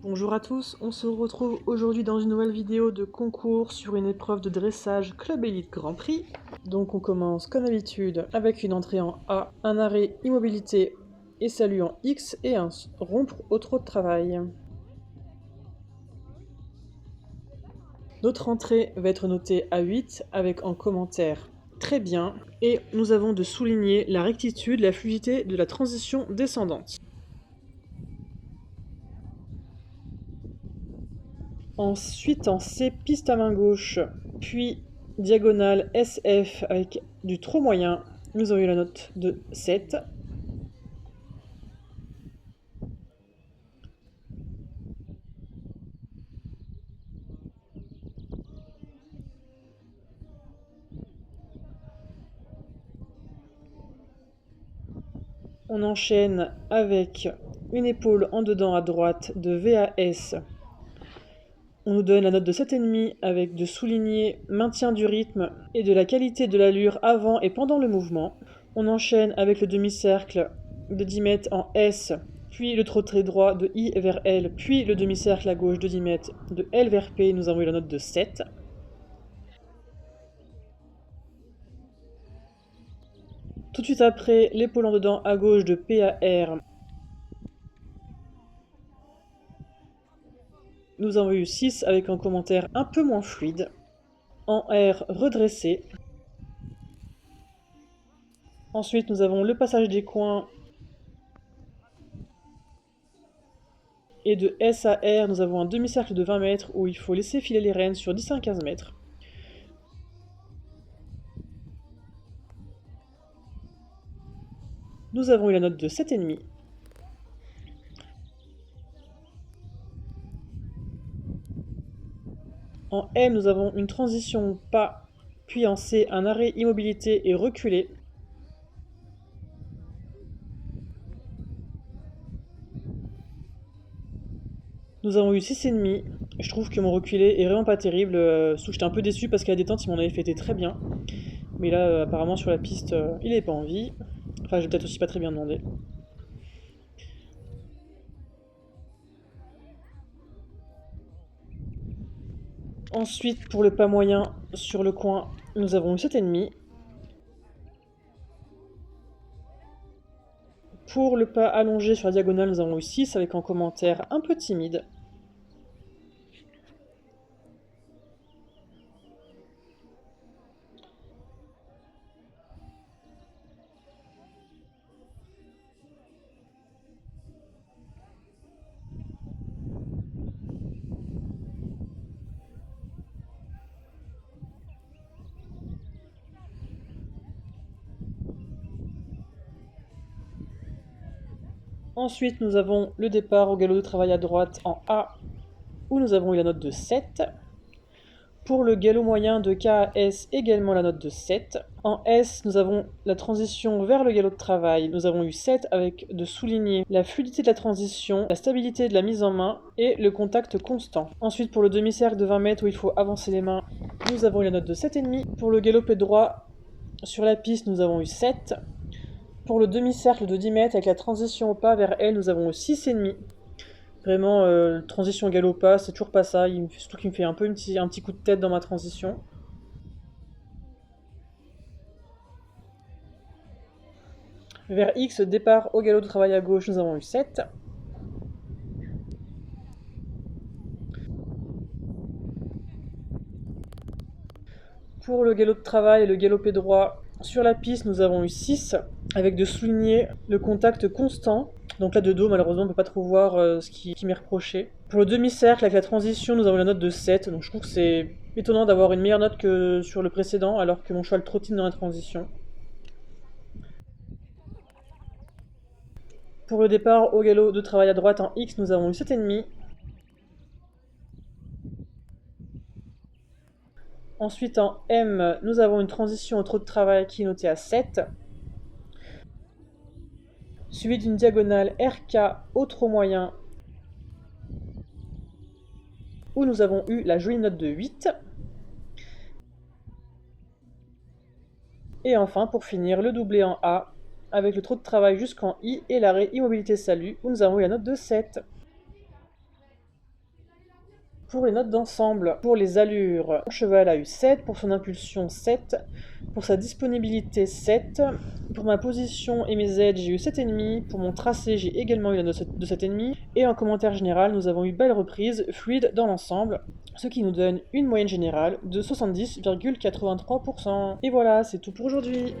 Bonjour à tous, on se retrouve aujourd'hui dans une nouvelle vidéo de concours sur une épreuve de dressage Club Elite Grand Prix. Donc on commence comme d'habitude avec une entrée en A, un arrêt immobilité et salut en X et un rompre au trot de travail. Notre entrée va être notée à 8 avec en commentaire très bien et nous avons de souligner la rectitude, la fluidité de la transition descendante. Ensuite en C, piste à main gauche, puis diagonale SF avec du trop moyen, nous avons eu la note de 7. On enchaîne avec une épaule en dedans à droite de VAS. On nous donne la note de 7,5 avec de souligner maintien du rythme et de la qualité de l'allure avant et pendant le mouvement. On enchaîne avec le demi-cercle de 10 mètres en S, puis le trotté droit de I vers L, puis le demi-cercle à gauche de 10 mètres de L vers P. Nous avons eu la note de 7. Tout de suite après, l'épaule en dedans à gauche de P à R. Nous avons eu 6 avec un commentaire un peu moins fluide. En R, redressé. Ensuite, nous avons le passage des coins. Et de S à R, nous avons un demi-cercle de 20 mètres où il faut laisser filer les rênes sur 10 à 15 mètres. Nous avons eu la note de 7,5. En M, nous avons une transition pas, puis en C, un arrêt immobilité et reculé. Nous avons eu 6,5. Je trouve que mon reculé est vraiment pas terrible. J'étais un peu déçu parce qu'à la détente, il m'en avait fait très bien. Mais là, apparemment, sur la piste, il n'avait pas envie. Enfin, j'ai peut-être aussi pas très bien demandé. Ensuite, pour le pas moyen, sur le coin, nous avons eu 7,5. Pour le pas allongé sur la diagonale, nous avons eu 6 avec un commentaire un peu timide. Ensuite, nous avons le départ au galop de travail à droite en A, où nous avons eu la note de 7. Pour le galop moyen de K à S, également la note de 7. En S, nous avons la transition vers le galop de travail. Nous avons eu 7 avec de souligner la fluidité de la transition, la stabilité de la mise en main et le contact constant. Ensuite, pour le demi-cercle de 20 mètres où il faut avancer les mains, nous avons eu la note de 7,5. Pour le galopé droit sur la piste, nous avons eu 7. Pour le demi-cercle de 10 mètres avec la transition au pas vers L, nous avons eu 6,5. Vraiment, transition galop-pas, c'est toujours pas ça. Surtout qu'il me fait un petit coup de tête dans ma transition. Vers X, départ au galop de travail à gauche, nous avons eu 7. Pour le galop de travail et le galopé droit sur la piste, nous avons eu 6, avec de souligner le contact constant. Donc là de dos, malheureusement, on ne peut pas trop voir ce qui m'est reproché. Pour le demi-cercle, avec la transition, nous avons la note de 7. Donc je trouve que c'est étonnant d'avoir une meilleure note que sur le précédent, alors que mon cheval trottine dans la transition. Pour le départ au galop de travail à droite en X, nous avons eu 7,5. Ensuite en M, nous avons une transition au trot de travail qui est notée à 7. Suivi d'une diagonale RK au trot moyen où nous avons eu la jolie note de 8. Et enfin, pour finir, le doublé en A avec le trot de travail jusqu'en I et l'arrêt immobilité salut où nous avons eu la note de 7. Pour les notes d'ensemble, pour les allures, mon cheval a eu 7, pour son impulsion 7, pour sa disponibilité 7, pour ma position et mes aides j'ai eu 7,5, pour mon tracé j'ai également eu la note de 7,5, et en commentaire général nous avons eu belle reprise, fluide dans l'ensemble, ce qui nous donne une moyenne générale de 70,83%. Et voilà, c'est tout pour aujourd'hui.